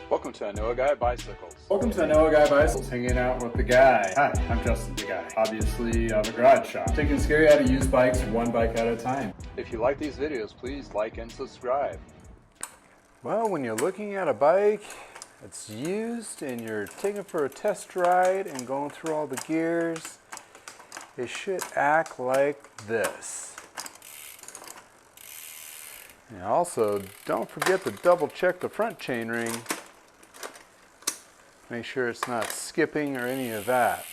Welcome to I Know a Guy Bicycles. Welcome to I Know a Guy Bicycles, hanging out with the guy. Hi, I'm Justin, the guy. Obviously, I have a garage shop. Taking scary how to use bikes one bike at a time. If you like these videos, please like and subscribe. Well, when you're looking at a bike that's used and you're taking it for a test ride and going through all the gears, it should act like this. And also, don't forget to double check the front chainring. Make sure it's not skipping or any of that.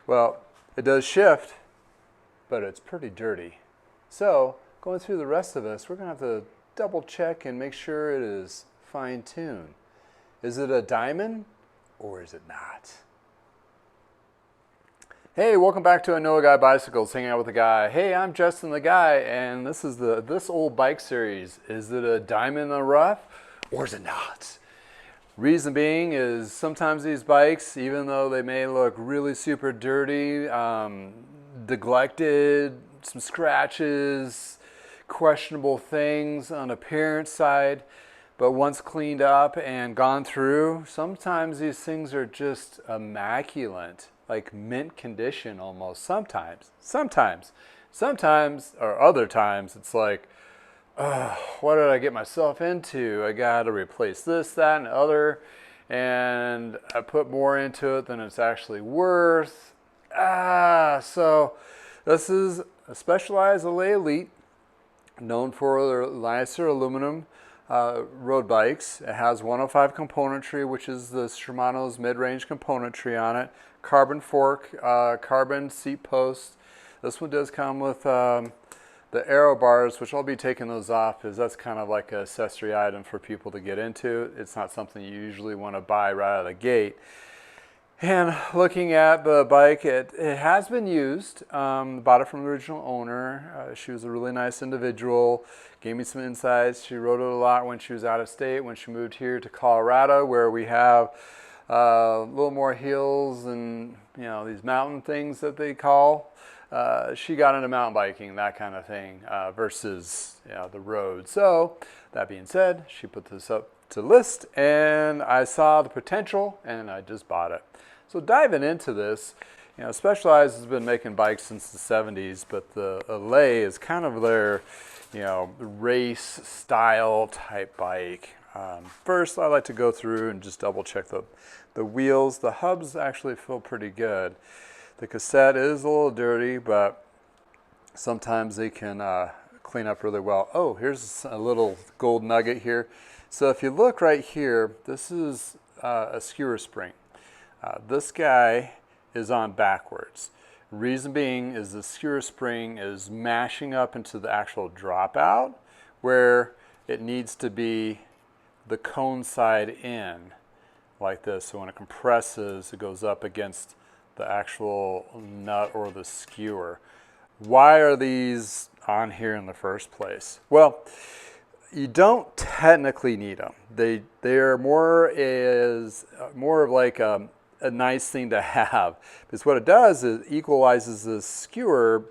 Well, it does shift, but it's pretty dirty. So, going through the rest of this, we're going to have to double check and make sure it is fine-tuned. Is it a diamond or is it not? Hey, welcome back to I Know a Guy Bicycles, hanging out with the guy. Hey, I'm Justin the guy, and this is this old bike series. Is it a diamond in the rough or is it not? Reason being is sometimes these bikes, even though they may look really super dirty, neglected, some scratches, questionable things on appearance side, but once cleaned up and gone through, sometimes these things are just immaculate, like mint condition almost. Sometimes, or other times, it's like, what did I get myself into? I got to replace this, that, and other, and I put more into it than it's actually worth. So this is a Specialized Allez Elite, known for their nicer aluminum road bikes. It has 105 componentry, which is the Shimano's mid-range componentry on it. Carbon fork, carbon seat post. This one does come with the aero bars, which I'll be taking those off because that's kind of like an accessory item for people to get into. It's not something you usually want to buy right out of the gate. And looking at the bike, it has been used. Bought it from the original owner. She was a really nice individual. Gave me some insights. She rode it a lot when she was out of state, when she moved here to Colorado, where we have a little more hills and these mountain things that they call. She got into mountain biking, that kind of thing, versus the road. So that being said, she put this up to list, and I saw the potential, and I just bought it. So diving into this, Specialized has been making bikes since the 70s, but the Allez is kind of their, race style type bike. First, I like to go through and just double check the wheels. The hubs actually feel pretty good. The cassette is a little dirty, but sometimes they can clean up really well. Oh, here's a little gold nugget here. So if you look right here, this is a skewer spring. This guy is on backwards. Reason being is the skewer spring is mashing up into the actual dropout where it needs to be the cone side in like this. So when it compresses, it goes up against the actual nut or the skewer. Why are these on here in the first place? Well, you don't technically need them. They're more of like a nice thing to have, because what it does is equalizes the skewer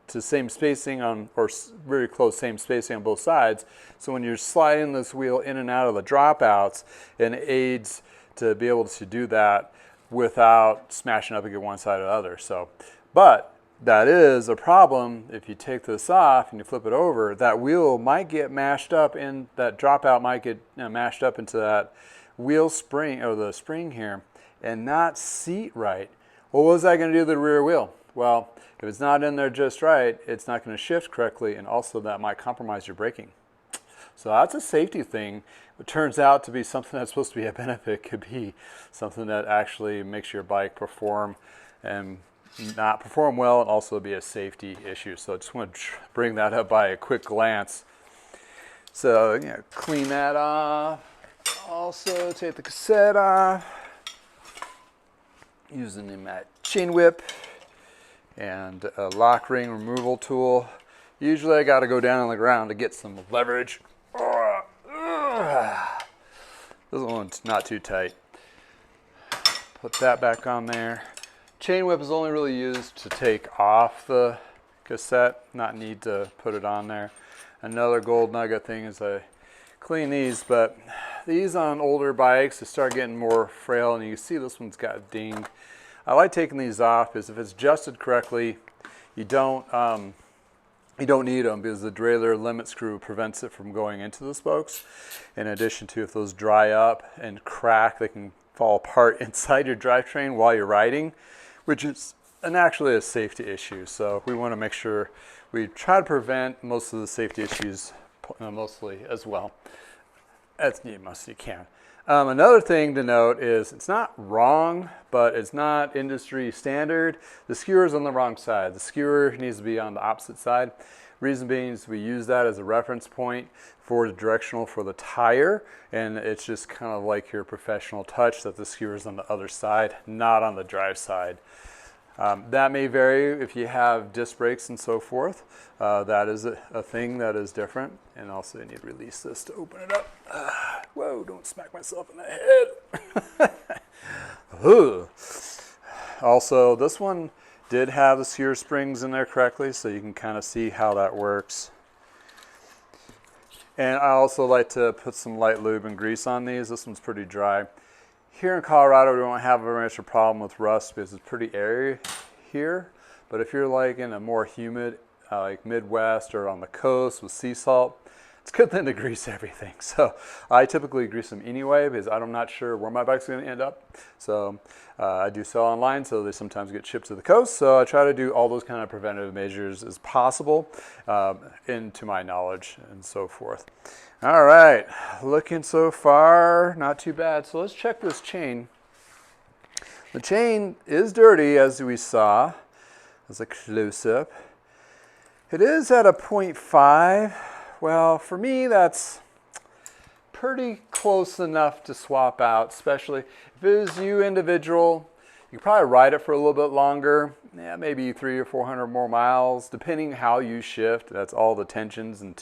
to same spacing on, or very close same spacing on both sides. So when you're sliding this wheel in and out of the dropouts, it aids to be able to do that without smashing up against one side or the other. So, but that is a problem. If you take this off and you flip it over, that wheel might get mashed up, in that dropout might get mashed up into that wheel spring, or the spring here, and not seat right. Well, what is that going to do to the rear wheel? Well, if it's not in there just right, it's not going to shift correctly, and also that might compromise your braking. So that's a safety thing. It turns out to be something that's supposed to be a benefit, could be something that actually makes your bike perform and not perform well, and also be a safety issue. So I just want to bring that up by a quick glance. So clean that off. Also take the cassette off using the chain whip and a lock ring removal tool. Usually I got to go down on the ground to get some leverage. This one's not too tight. Put that back on there. Chain whip is only really used to take off the cassette, not need to put it on there. Another gold nugget thing is I clean these, but these on older bikes, they start getting more frail, and you can see this one's got dinged. I like taking these off because if it's adjusted correctly, you don't need them because the derailleur limit screw prevents it from going into the spokes. In addition to, if those dry up and crack, they can fall apart inside your drivetrain while you're riding, which is actually a safety issue. So we want to make sure we try to prevent most of the safety issues mostly as well as you can. Another thing to note is it's not wrong, but it's not industry standard. The skewer's on the wrong side. The skewer needs to be on the opposite side. Reason being is we use that as a reference point for the directional for the tire, and it's just kind of like your professional touch that the skewer's on the other side, not on the drive side. That may vary if you have disc brakes and so forth. That is a thing that is different. And also I need to release this to open it up. Whoa, don't smack myself in the head. Also, this one did have the skewer springs in there correctly, so you can kind of see how that works. And I also like to put some light lube and grease on these. This one's pretty dry. Here in Colorado, we don't have very much a problem with rust because it's pretty airy here. But if you're like in a more humid, like Midwest or on the coast with sea salt, it's a good thing to grease everything. So I typically grease them anyway because I'm not sure where my bike's going to end up. So I do sell online, so they sometimes get shipped to the coast. So I try to do all those kind of preventative measures as possible, into my knowledge and so forth. All right, looking so far, not too bad. So let's check this chain. The chain is dirty, as we saw, as a close-up. It is at a 0.5. Well, for me, that's pretty close enough to swap out, especially if it was you individual. You could probably ride it for a little bit longer, yeah, maybe 300 or 400 more miles, depending how you shift. That's all the tensions and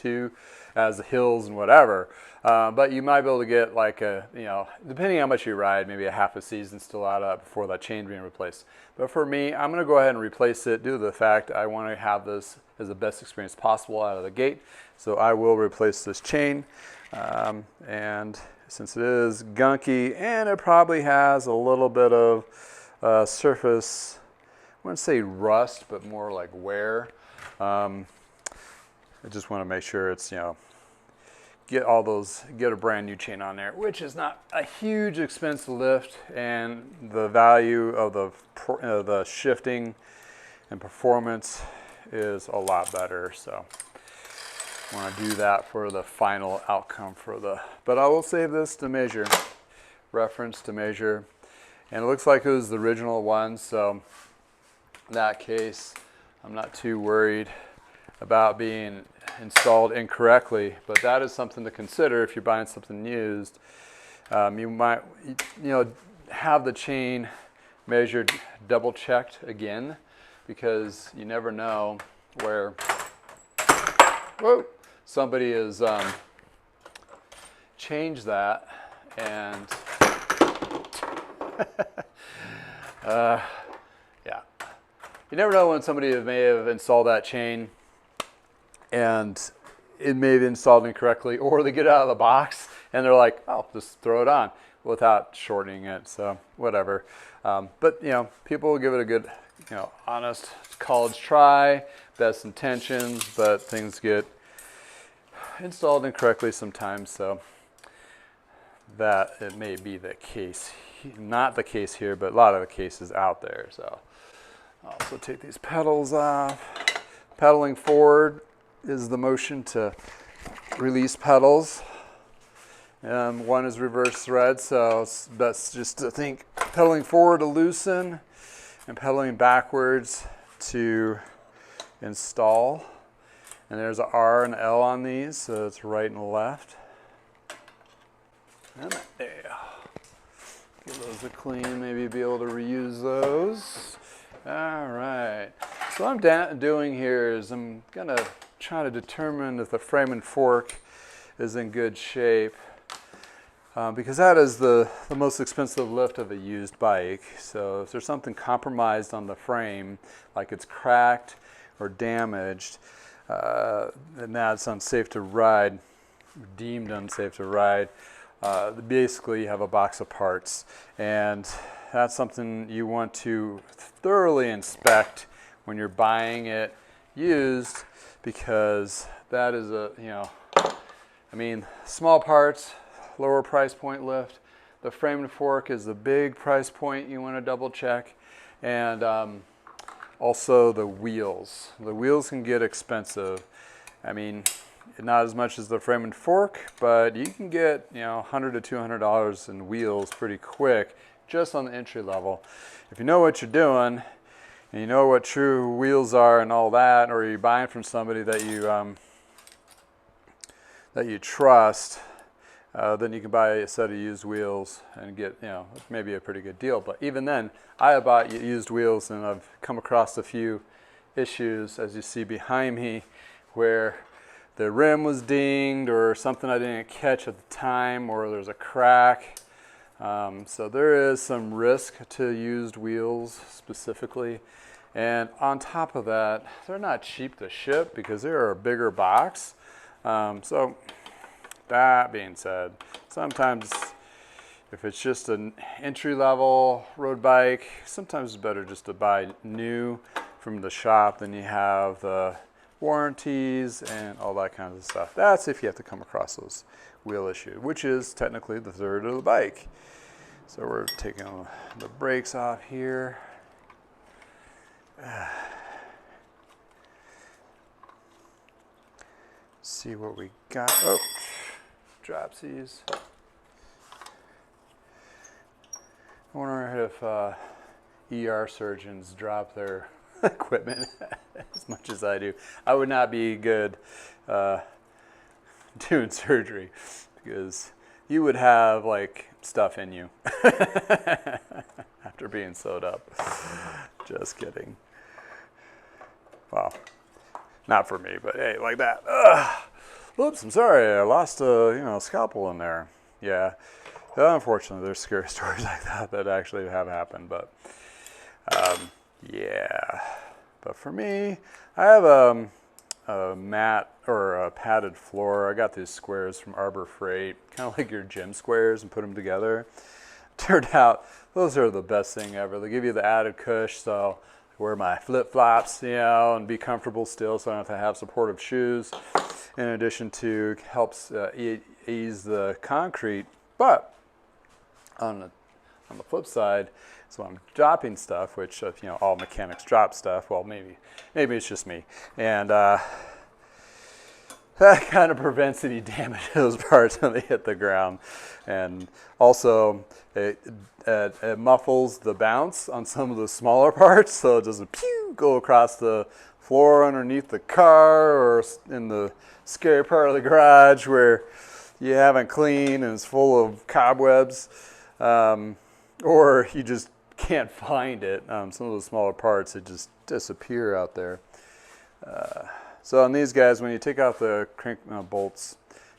as the hills and whatever. But you might be able to get like depending how much you ride, maybe a half a season still out of before that chain being replaced. But for me, I'm going to go ahead and replace it due to the fact I want to have this as the best experience possible out of the gate. So I will replace this chain. And since it is gunky and it probably has a little bit of surface, I wouldn't say rust, but more like wear. I just want to make sure it's, get a brand new chain on there, which is not a huge expense to lift, and the value of the shifting and performance is a lot better. So I want to do that for the final outcome but I will save this to measure, reference to measure. And it looks like it was the original one, so in that case, I'm not too worried about being installed incorrectly, but that is something to consider if you're buying something used. You might, have the chain measured, double checked again, because you never know where somebody has changed that, and yeah, you never know when somebody may have installed that chain and it may have installed incorrectly, or they get out of the box and they're like, oh, just throw it on without shortening it. So whatever. But people will give it a good, honest college try, best intentions, but things get installed incorrectly sometimes. So that it may be the case, not the case here, but a lot of the cases out there. So I'll also take these pedals off. Pedaling forward is the motion to release pedals. One is reverse thread, so it's best just to think pedaling forward to loosen and pedaling backwards to install. And there's an R and L on these, so it's right and left. And there. Give those a clean, maybe be able to reuse those. All right. So what I'm doing here is I'm gonna try to determine if the frame and fork is in good shape, because that is the most expensive lift of a used bike. So if there's something compromised on the frame, like it's cracked or damaged, then that's unsafe to ride, deemed unsafe to ride. basically you have a box of parts, and that's something you want to thoroughly inspect when you're buying it used, because that is I mean, small parts, lower price point lift. The frame and fork is the big price point you want to double check, and also the wheels. The wheels can get expensive. I mean, not as much as the frame and fork, but you can get $100 to $200 in wheels pretty quick, just on the entry level. If you know what you're doing, and you know what true wheels are and all that, or you're buying from somebody that you trust, then you can buy a set of used wheels and get maybe a pretty good deal. But even then, I have bought used wheels, and I've come across a few issues, as you see behind me, where the rim was dinged or something I didn't catch at the time, or there's a crack. So there is some risk to used wheels specifically. And on top of that, they're not cheap to ship because they're a bigger box. So that being said, sometimes if it's just an entry-level road bike, sometimes it's better just to buy new from the shop than you have the warranties and all that kind of stuff. That's if you have to come across those wheel issues, which is technically the third of the bike. So we're taking the brakes off here. See what we got. Oh, dropsies. I wonder if ER surgeons drop their equipment as much as I do. I would not be good doing surgery, because you would have like stuff in you after being sewed up. Just kidding. Well, not for me, but hey, like that. Whoops, I'm sorry, I lost a scalpel in there. Yeah, unfortunately, there's scary stories like that actually have happened. But yeah, but for me, I have a mat or a padded floor. I got these squares from Arbor Freight, kind of like your gym squares, and put them together. Turned out those are the best thing ever. They give you the added cush, so I wear my flip-flops, and be comfortable still, so I don't have to have supportive shoes. In addition to helps ease the concrete, but on the flip side, so I'm dropping stuff, which all mechanics drop stuff. Well, maybe it's just me, and that kind of prevents any damage to those parts when they hit the ground, and also it muffles the bounce on some of the smaller parts, so it doesn't go across the floor underneath the car or in the scary part of the garage where you haven't cleaned and it's full of cobwebs, or you just can't find it. Some of the smaller parts, they just disappear out there. So on these guys, when you take out the crank bolts,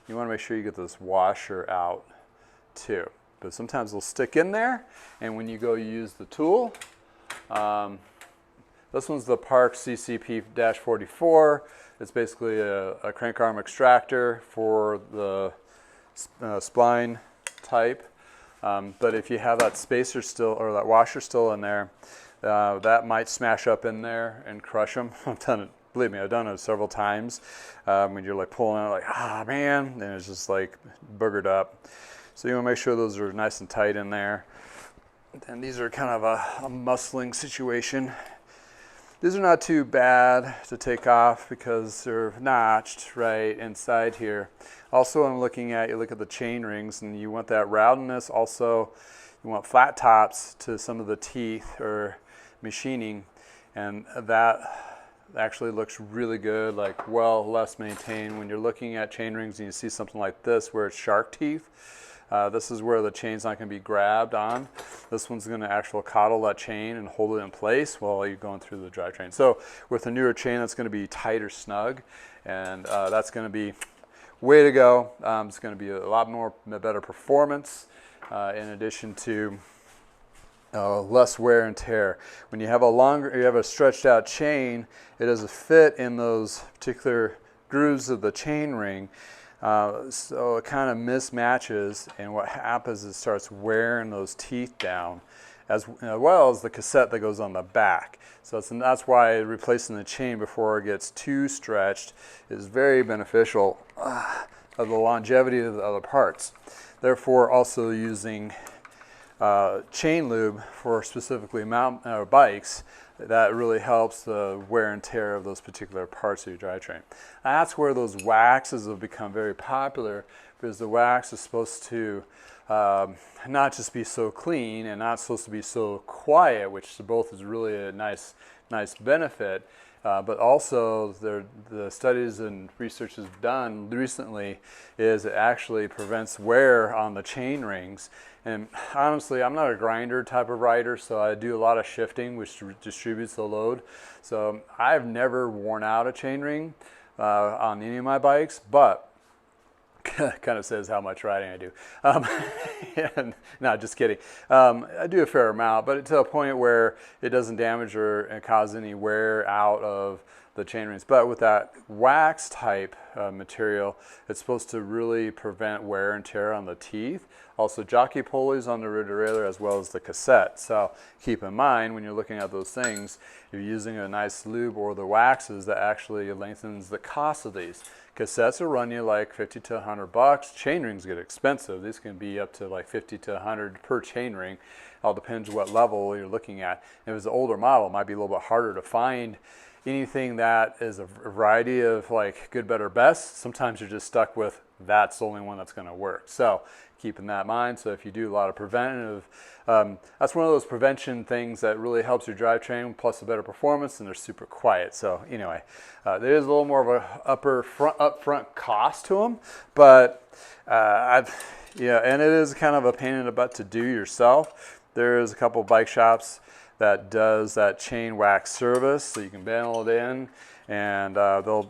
you want to make sure you get this washer out too. But sometimes they'll stick in there, and when you go use the tool, this one's the Park CCP-44. It's basically a crank arm extractor for the spline type. But if you have that spacer still, or that washer still in there, that might smash up in there and crush them. I've done it, believe me, I've done it several times. When you're like pulling out, like, man, and it's just like boogered up. So you want to make sure those are nice and tight in there. And these are kind of a muscling situation. These are not too bad to take off because they're notched right inside here. Also, I'm looking at, you look at the chain rings, and you want that roundness. Also, you want flat tops to some of the teeth or machining, and that actually looks really good, like well less maintained. When you're looking at chain rings and you see something like this where it's shark teeth, this is where the chain's not going to be grabbed on. This one's going to actually coddle that chain and hold it in place while you're going through the drivetrain. So with a newer chain, that's going to be tight or snug, and that's going to be way to go. It's going to be a lot more better performance, in addition to less wear and tear. When you have a stretched out chain, it doesn't fit in those particular grooves of the chain ring. So it kind of mismatches, and what happens is it starts wearing those teeth down, as well as the cassette that goes on the back. So that's why replacing the chain before it gets too stretched is very beneficial of the longevity of the other parts. Therefore, also using chain lube for specifically bikes, that really helps the wear and tear of those particular parts of your drivetrain. That's where those waxes have become very popular, because the wax is supposed to not just be so clean and not supposed to be so quiet, which to both is really a nice benefit. But also the studies and research has done recently is it actually prevents wear on the chain rings. And honestly, I'm not a grinder type of rider, so I do a lot of shifting, which distributes the load. So I've never worn out a chain ring on any of my bikes, but kind of says how much riding I do. No, just kidding. I do a fair amount, but to a point where it doesn't damage or cause any wear out of the chain rings. But with that wax type material, it's supposed to really prevent wear and tear on the teeth. Also jockey pulleys on the rear derailleur, as well as the cassette. So keep in mind when you're looking at those things, if you're using a nice lube or the waxes, that actually lengthens the cost of these. Cassettes will run you like 50 to 100 bucks. Chain rings get expensive. These can be up to like 50 to 100 per chain ring. All depends what level you're looking at. If it's an older model, it might be a little bit harder to find anything that is a variety of like good, better, best. Sometimes you're just stuck with that's the only one that's going to work. So keeping that in mind. So if you do a lot of preventative, that's one of those prevention things that really helps your drivetrain, plus a better performance, and they're super quiet. So anyway, there is a little more of a upfront cost to them, but yeah, and it is kind of a pain in the butt to do yourself. There's a couple of bike shops that does that chain wax service, so you can bundle it in, and they'll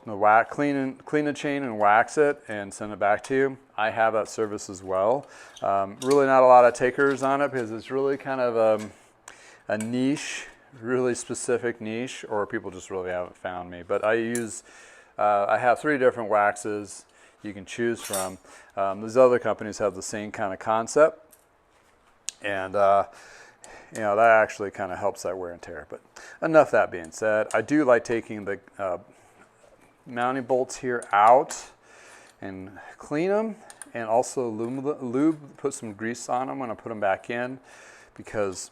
clean the chain and wax it and send it back to you. I have that service as well. Really not a lot of takers on it, because it's really kind of a niche, really specific niche, or people just really haven't found me. But I have 3 different waxes you can choose from. These other companies have the same kind of concept, and you know, that actually kind of helps that wear and tear. But enough that being said, I do like taking the mounting bolts here out and clean them, and also lube, put some grease on them when I put them back in, because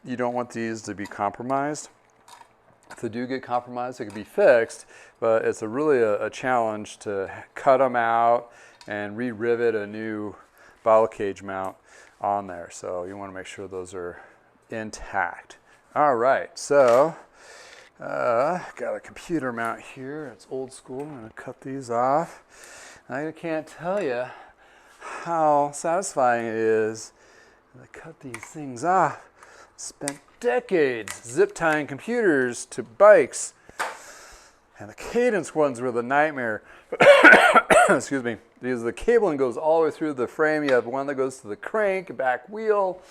you don't want these to be compromised. If they do get compromised, they can be fixed, but it's really a challenge to cut them out and re-rivet a new bottle cage mount on there. So you want to make sure those are intact. All right, so got a computer mount here. It's old school. I'm going to cut these off. I can't tell you how satisfying it is to cut these things off. Spent decades zip tying computers to bikes, and the cadence ones were the nightmare. Excuse me, because the cabling goes all the way through the frame. You have one that goes to the crank, back wheel.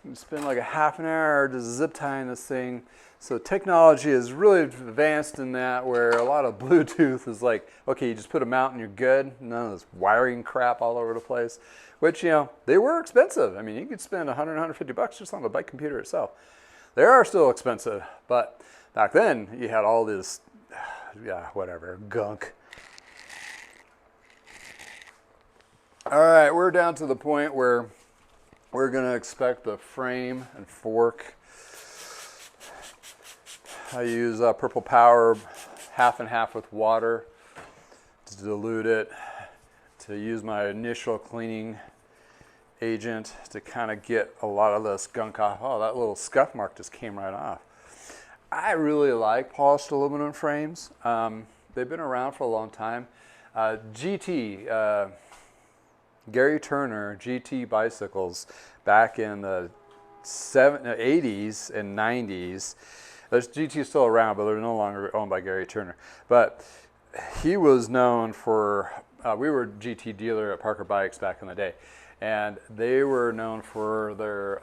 You spend like a half an hour just zip tying this thing. So technology is really advanced in that, where a lot of Bluetooth is like, okay, you just put a mount and you're good. None of this wiring crap all over the place, which, you know, they were expensive. I mean, you could spend 100, 150 bucks just on the bike computer itself. They are still expensive, but back then you had all this, yeah, whatever, gunk. All right, we're down to the point where we're going to expect the frame and fork. I use Purple Power half and half with water to dilute it, to use my initial cleaning agent to kind of get a lot of this gunk off. Oh, that little scuff mark just came right off. I really like polished aluminum frames. They've been around for a long time. Gary Turner GT bicycles back in the 80s and 90s. There's GT still around, but they're no longer owned by Gary Turner. But he was known for, we were a GT dealer at Parker Bikes back in the day, and they were known for their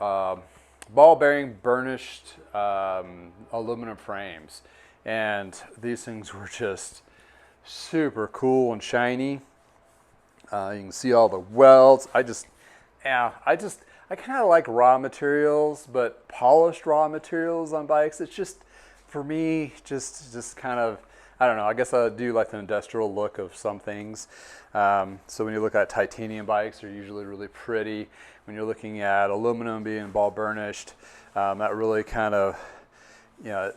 ball bearing burnished aluminum frames. And these things were just super cool and shiny. You can see all the welds. I kind of like raw materials, but polished raw materials on bikes. It's just, for me, just kind of, I don't know. I guess I do like the industrial look of some things. So when you look at titanium bikes, they're usually really pretty. When you're looking at aluminum being ball burnished, that really kind of,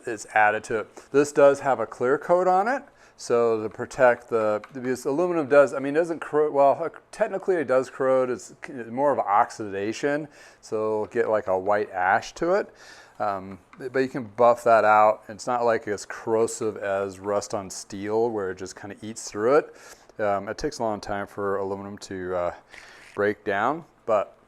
is added to it. This does have a clear coat on it. So to protect because aluminum does, doesn't corrode, well, technically it does corrode. It's more of oxidation, so it'll get like a white ash to it. But you can buff that out. It's not like as corrosive as rust on steel where it just kind of eats through it. It takes a long time for aluminum to break down, but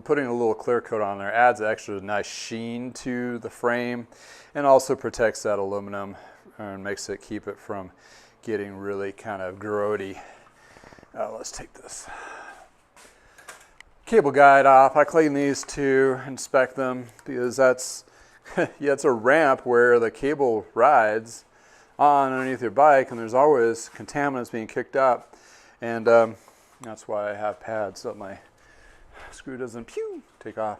putting a little clear coat on there adds extra nice sheen to the frame and also protects that aluminum and makes it keep it from getting really kind of grody. Let's take this cable guide off. I clean these to inspect them because that's it's a ramp where the cable rides on underneath your bike, and there's always contaminants being kicked up, and that's why I have pads so that my screw doesn't take off.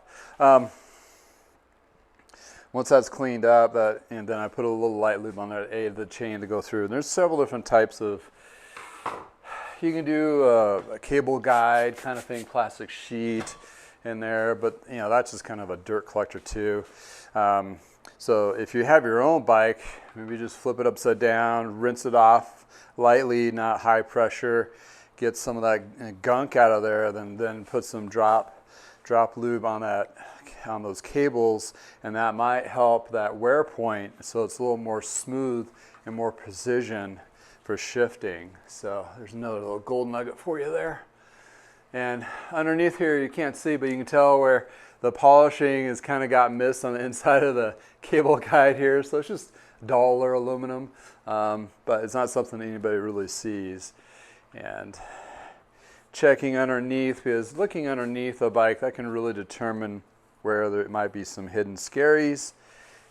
Once that's cleaned up, and then I put a little light lube on there to aid the chain to go through. And there's several different types of, you can do a cable guide kind of thing, plastic sheet in there, but that's just kind of a dirt collector too. So if you have your own bike, maybe just flip it upside down, rinse it off lightly, not high pressure, get some of that gunk out of there, then put some drop lube on those cables, and that might help that wear point so it's a little more smooth and more precision for shifting. So there's another little gold nugget for you there. And underneath here you can't see, but you can tell where the polishing has kind of got missed on the inside of the cable guide here. So it's just duller aluminum, but it's not something anybody really sees. And checking underneath, because looking underneath a bike, that can really determine where there might be some hidden scaries,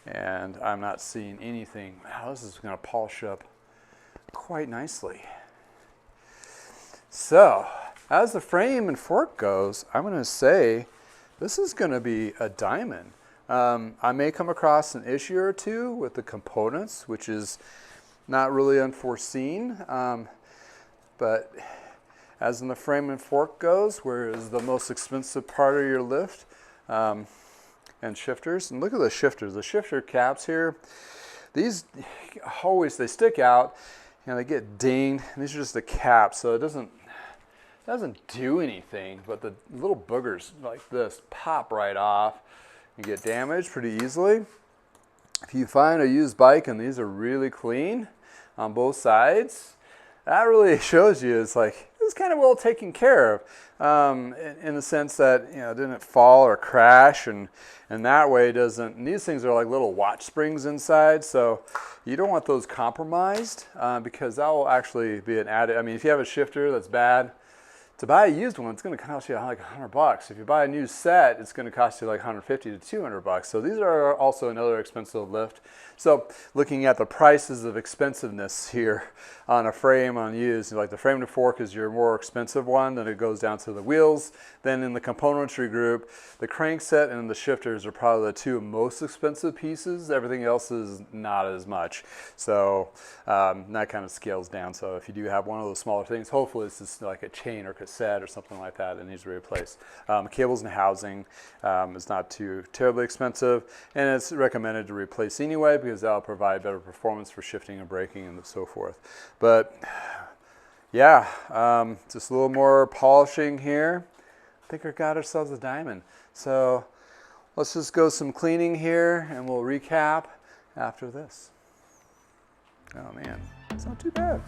and I'm not seeing anything. Wow, this is going to polish up quite nicely. So, as the frame and fork goes, I'm going to say this is going to be a diamond. I may come across an issue or two with the components, which is not really unforeseen, but as in the frame and fork goes, where is the most expensive part of your lift, and shifters. And look at the shifters. The shifter caps here, these they stick out and they get dinged. And these are just the caps, so it doesn't do anything, but the little boogers like this pop right off and get damaged pretty easily. If you find a used bike and these are really clean on both sides, that really shows you it's like it's kind of well taken care of, in the sense that it didn't fall or crash, and that way it doesn't. And these things are like little watch springs inside, so you don't want those compromised, because that will actually be an added. If you have a shifter that's bad, to buy a used one, it's going to cost you like $100. If you buy a new set, it's going to cost you like $150 to $200. So these are also another expensive lift. So looking at the prices of expensiveness here on a frame on used, like the frame and fork is your more expensive one, then it goes down to the wheels. Then in the componentry group, the crankset and the shifters are probably the two most expensive pieces. Everything else is not as much. So that kind of scales down. So if you do have one of those smaller things, hopefully it's just like a chain or cassette or something like that that needs to be replaced. Cables and housing is not too terribly expensive, and it's recommended to replace anyway because that'll provide better performance for shifting and braking and so forth. But yeah, just a little more polishing here. I think we got ourselves a diamond. So let's just go some cleaning here and we'll recap after this. Oh man, it's not too bad.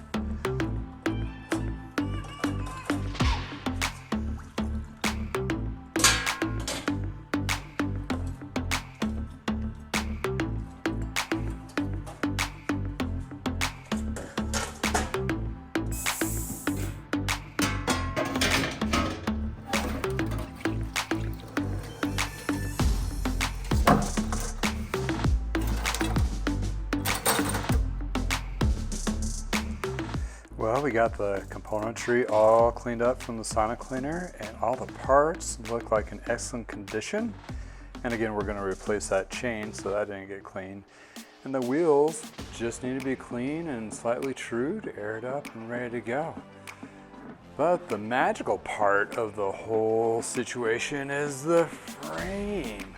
Well, we got the componentry all cleaned up from the Sonic cleaner, and all the parts look like in excellent condition. And again, we're going to replace that chain so that didn't get cleaned. And the wheels just need to be clean and slightly trued, aired up, and ready to go. But the magical part of the whole situation is the frame.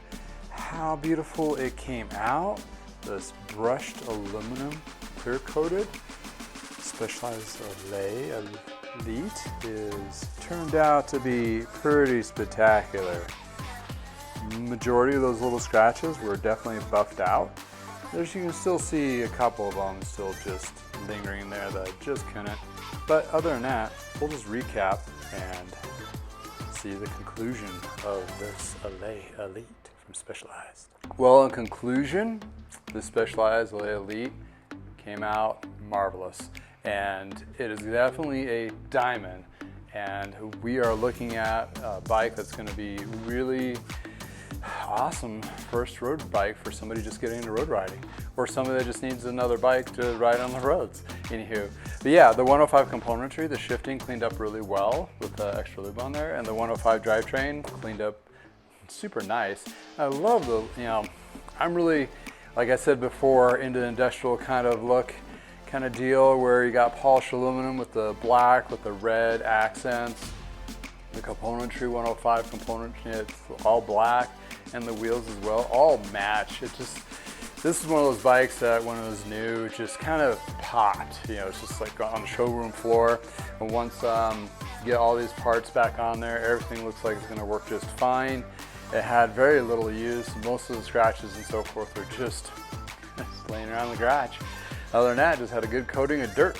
How beautiful it came out. This brushed aluminum, clear coated, Specialized Allez Elite is turned out to be pretty spectacular. Majority of those little scratches were definitely buffed out. You can still see a couple of them still just lingering there that I just couldn't. But other than that, we'll just recap and see the conclusion of this Allez Elite from Specialized. Well, in conclusion, the Specialized Allez Elite came out marvelous, and it is definitely a diamond. And we are looking at a bike that's going to be really awesome first road bike for somebody just getting into road riding, or somebody that just needs another bike to ride on the roads. Anywho, but yeah, the 105 componentry, the shifting cleaned up really well with the extra lube on there, and the 105 drivetrain cleaned up super nice. I love the, I'm really, like I said before, into the industrial kind of look kind of deal where you got polished aluminum with the black with the red accents. The componentry, 105 componentry, it's all black, and the wheels as well, all match. This is one of those bikes that when it was new, just kind of popped. It's just like on the showroom floor. And once you get all these parts back on there, everything looks like it's gonna work just fine. It had very little use. Most of the scratches and so forth were just laying around the garage. Other than that, just had a good coating of dirt.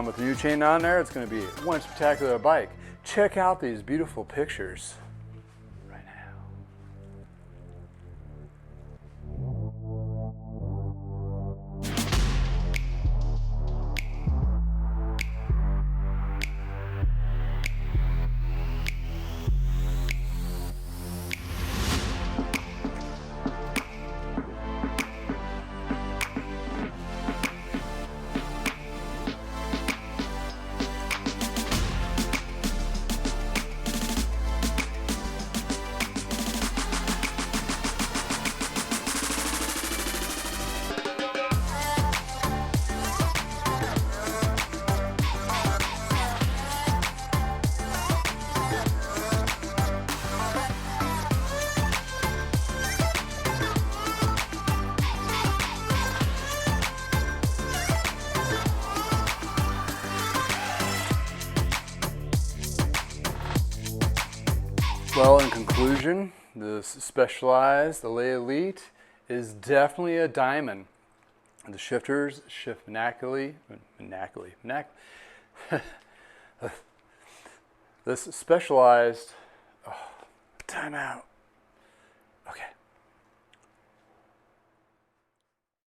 With the new chain on there, it's gonna be one spectacular bike. Check out these beautiful pictures right now. Well, in conclusion, this Specialized Allez Elite is definitely a diamond. The shifters shift this Specialized, time out.